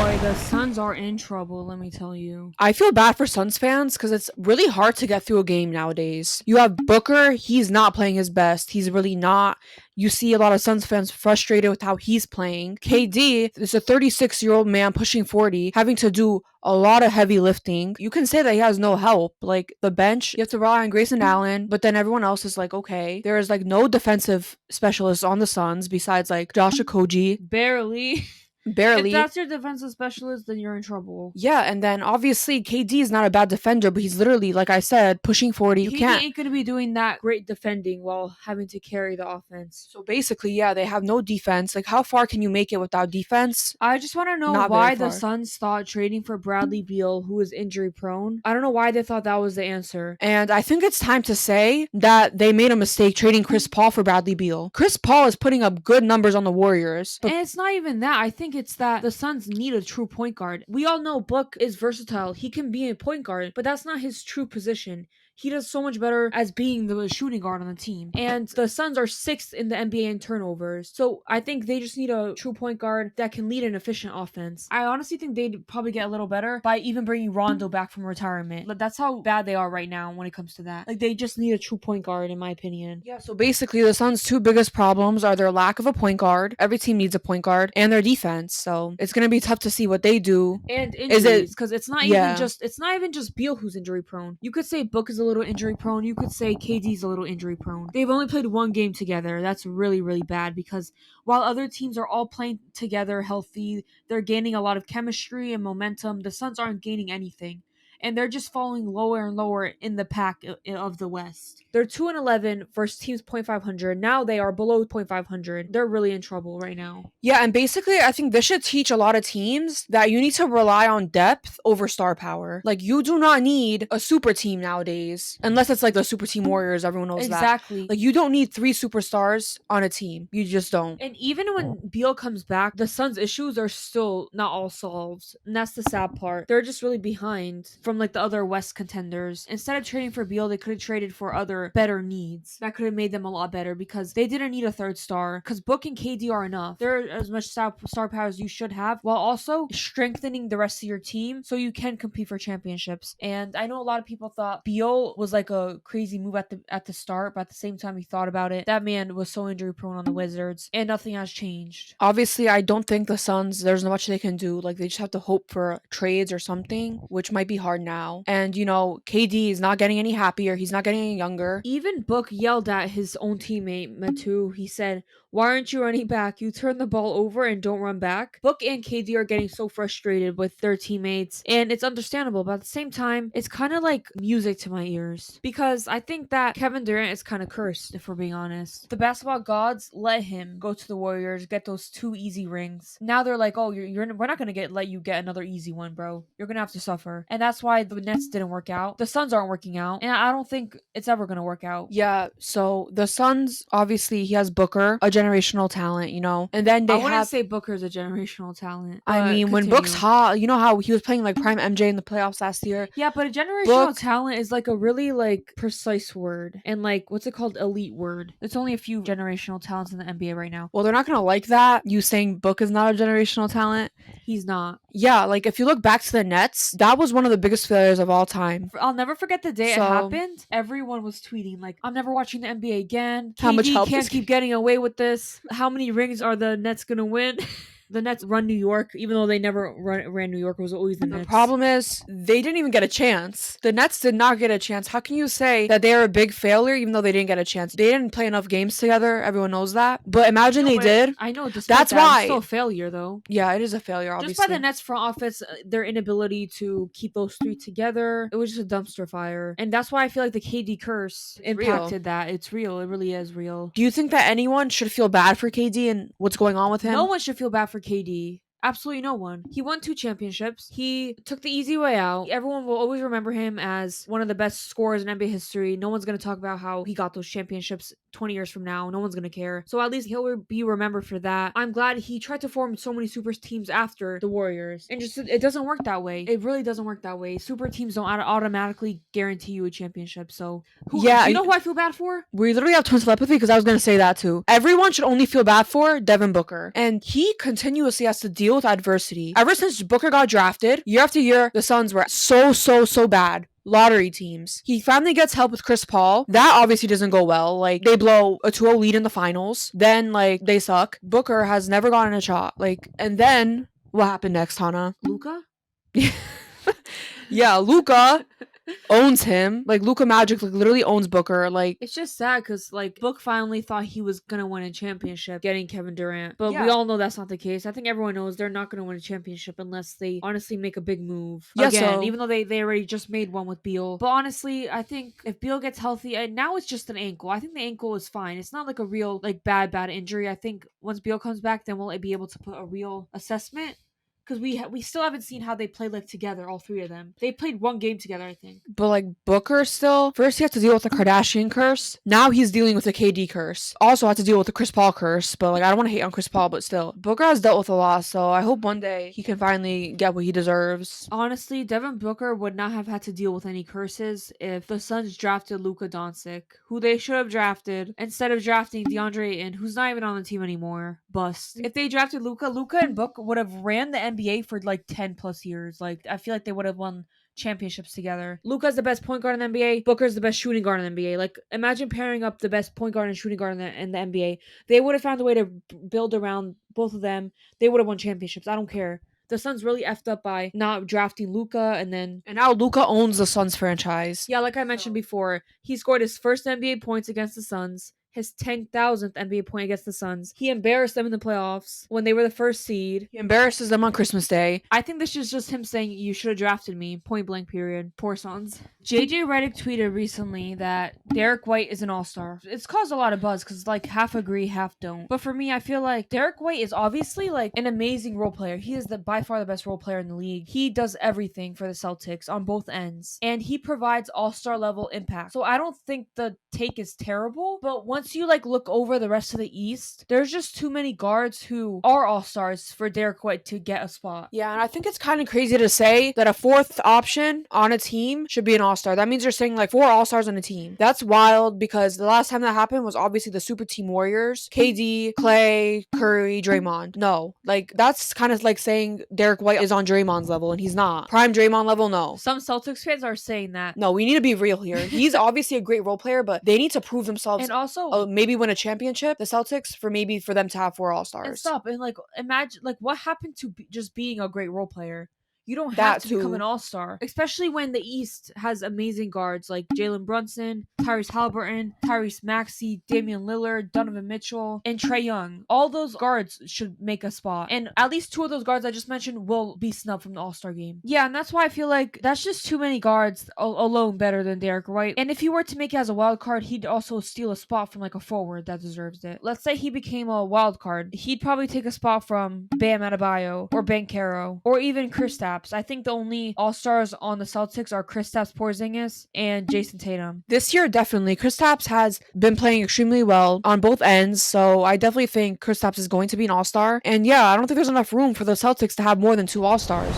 boy, the Suns are in trouble, let me tell you. I feel bad for Suns fans because it's really hard to get through a game nowadays. You have Booker, he's not playing his best. He's really not. You see a lot of Suns fans frustrated with how he's playing. KD is a 36-year-old man pushing 40, having to do a lot of heavy lifting. You can say that he has no help. Like the bench, you have to rely on Grayson Allen, but then everyone else is like, okay. There is like no defensive specialists on the Suns besides like Josh Okogie. Barely. Barely. If that's your defensive specialist, then you're in trouble. Yeah, and then obviously KD is not a bad defender, but he's literally, like I said, pushing 40. You KD can't. ain't gonna be doing that great defending while having to carry the offense. So basically, yeah, they have no defense. Like, how far can you make it without defense? I just want to know Not why very the far. Suns thought trading for Bradley Beal, who is injury prone. I don't know why they thought that was the answer. And I think it's time to say that they made a mistake trading Chris Paul for Bradley Beal. Chris Paul is putting up good numbers on the Warriors. And it's not even that. I think it's that the Suns need a true point guard. We all know Book is versatile. He can be a point guard, but that's not his true position. He does so much better as being the shooting guard on the team. And the Suns are 6th in the NBA in turnovers. So I think they just need a true point guard that can lead an efficient offense. I honestly think they'd probably get a little better by even bringing Rondo back from retirement. But that's how bad they are right now when it comes to that. Like, they just need a true point guard, in my opinion. Yeah, so basically the Suns' two biggest problems are their lack of a point guard. Every team needs a point guard, and their defense. So it's gonna be tough to see what they do. And Is injuries, it- because it's not Yeah. even just Beal who's injury prone. You could say Book is a little injury prone. You could say KD's a little injury prone. They've only played one game together. That's really, really bad because while other teams are all playing together healthy, they're gaining a lot of chemistry and momentum. The Suns aren't gaining anything. And they're just falling lower and lower in the pack of the West. They're 2-11 versus teams 0.500. Now they are below 0.500. They're really in trouble right now. Yeah, and basically, I think this should teach a lot of teams that you need to rely on depth over star power. Like, you do not need a super team nowadays, unless it's like the super team Warriors. Everyone knows that. Exactly. Like, you don't need 3 superstars on a team. You just don't. And even when Beal comes back, the Suns' issues are still not all solved. And that's the sad part. They're just really behind from like the other West contenders. Instead of trading for Beal, they could have traded for other better needs. That could have made them a lot better because they didn't need a third star. Because Book and KD are enough. They're as much star power as you should have, while also strengthening the rest of your team so you can compete for championships. And I know a lot of people thought Beal was like a crazy move at the start, but at the same time he thought about it, that man was so injury prone on the Wizards, and nothing has changed. Obviously, I don't think the Suns, there's not much they can do. Like, they just have to hope for trades or something, which might be hard now. And, you know, KD is not getting any happier. He's not getting any younger. Even Book yelled at his own teammate, Metu. He said, "Why aren't you running back? You turn the ball over and don't run back." Book and KD are getting so frustrated with their teammates, and it's understandable, but at the same time, it's kind of like music to my ears. Because I think that Kevin Durant is kind of cursed, if we're being honest. The basketball gods let him go to the Warriors, get those 2 easy rings. Now they're like, oh, we're not going to let you get another easy one, bro. You're going to have to suffer. And that's why the Nets didn't work out. The Suns aren't working out, and I don't think it's ever going to work out. Yeah, so the Suns, obviously, he has Booker, a generational talent, you know, and then they I wouldn't have. say Booker's a generational talent. I mean, when Book's hot, you know how he was playing like prime MJ in the playoffs last year. Yeah, but a generational talent is like a really like precise word, and like what's it called, elite word. It's only a few generational talents in the NBA right now. Well, they're not gonna like that. You saying Book is not a generational talent? He's not. Yeah, like if you look back to the Nets, that was one of the biggest failures of all time. I'll never forget the day it happened. Everyone was tweeting like, "I'm never watching the NBA again. How much help can't keep getting away with this. How many rings are the Nets gonna win?" The Nets run New York, even though they never ran New York. It was always the Nets. The problem is, they didn't even get a chance. The Nets did not get a chance. How can you say that they are a big failure even though they didn't get a chance? They didn't play enough games together. Everyone knows that. But imagine they did. I know. That's why. It's still a failure, though. Yeah, it is a failure, obviously. Just by the Nets front office, their inability to keep those 3 together, it was just a dumpster fire. And that's why I feel like the KD curse impacted that. It's real. It really is real. Do you think that anyone should feel bad for KD and what's going on with him? No one should feel bad for KD. Absolutely no one. He won 2 championships. He took the easy way out. Everyone will always remember him as one of the best scorers in NBA history. No one's going to talk about how he got those championships 20 years from now. No one's going to care. So at least he'll be remembered for that. I'm glad he tried to form so many super teams after the Warriors. And just, it doesn't work that way. It really doesn't work that way. Super teams don't automatically guarantee you a championship. So, do you know who I feel bad for? We literally have twin telepathy because I was going to say that too. Everyone should only feel bad for Devin Booker. And he continuously has to deal deal with adversity. Ever since Booker got drafted, year after year, the Suns were so bad. Lottery teams. He finally gets help with Chris Paul. That obviously doesn't go well. Like, they blow a 2-0 lead in the finals. Then, like, they suck. Booker has never gotten a shot. Like, and then what happened next, Hannah? Luka? Yeah, Luka owns him. Like, Luka Magic, like, literally owns Booker. Like, It's just sad because, like, Book finally thought he was going to win a championship getting Kevin Durant. But we Yeah. all know that's not the case. I think everyone knows they're not going to win a championship unless they honestly make a big move. Yeah, Again, so- even though they already just made one with Beal. But honestly, I think if Beal gets healthy, and now it's just an ankle. I think the ankle is fine. It's not like a real, like, bad injury. I think once Beal comes back, then we'll be able to put a real assessment. Because we still haven't seen how they play, like, together, all three of them. They played one game together, I think. But, like, Booker still, first he had to deal with the Kardashian curse. Now he's dealing with the KD curse. Also had to deal with the Chris Paul curse. But, like, I don't want to hate on Chris Paul, but still. Booker has dealt with a lot, so I hope one day he can finally get what he deserves. Honestly, Devin Booker would not have had to deal with any curses if the Suns drafted Luka Doncic, who they should have drafted, instead of drafting DeAndre Ayton, who's not even on the team anymore. Bust. If they drafted Luka and Book would have ran the NBA for like 10 plus years. Like, I feel like they would have won championships together. Luka's the best point guard in the NBA. Booker's the best shooting guard in the NBA. Like, imagine pairing up the best point guard and shooting guard in the NBA. They would have found a way to build around both of them. They would have won championships. I don't care. The Suns really effed up by not drafting Luka, and now Luka owns the Suns franchise. Yeah, like I mentioned before, he scored his first NBA points against the Suns, his 10,000th NBA point against the Suns. He embarrassed them in the playoffs when they were the first seed. He embarrasses them on Christmas Day. I think this is just him saying, you should have drafted me, point blank period. Poor Suns. JJ Redick tweeted recently that Derek White is an all-star. It's caused a lot of buzz because, like, half agree, half don't. But for me, I feel like Derek White is obviously, like, an amazing role player. He is by far the best role player in the league. He does everything for the Celtics on both ends. And he provides all-star level impact. So I don't think the take is terrible. But once you, like, look over the rest of the East, there's just too many guards who are all-stars for Derek White to get a spot. Yeah, and I think it's kind of crazy to say that a fourth option on a team should be an all-star. That means you're saying like 4 all-stars on a team. That's wild because the last time that happened was obviously the Super Team Warriors. KD, Clay, Curry, Draymond. No. Like, that's kind of like saying Derek White is on Draymond's level and he's not. Prime Draymond level, no. Some Celtics fans are saying that. No, we need to be real here. He's obviously a great role player, but they need to prove themselves. And also, maybe win a championship, the Celtics, for them to have 4 all-stars. And stop. And, like, imagine, like, what happened to just being a great role player? You don't have to become an all-star. Especially when the East has amazing guards like Jalen Brunson, Tyrese Halliburton, Tyrese Maxey, Damian Lillard, Donovan Mitchell, and Trae Young. All those guards should make a spot. And at least 2 of those guards I just mentioned will be snubbed from the all-star game. Yeah, and that's why I feel like that's just too many guards alone better than Derek White. And if he were to make it as a wild card, he'd also steal a spot from like a forward that deserves it. Let's say he became a wild card. He'd probably take a spot from Bam Adebayo or Banchero or even Kristaps. I think the only all-stars on the Celtics are Kristaps Porzingis and Jason Tatum. This year, definitely. Kristaps has been playing extremely well on both ends, so I definitely think Kristaps is going to be an all-star. And yeah, I don't think there's enough room for the Celtics to have more than 2 all-stars.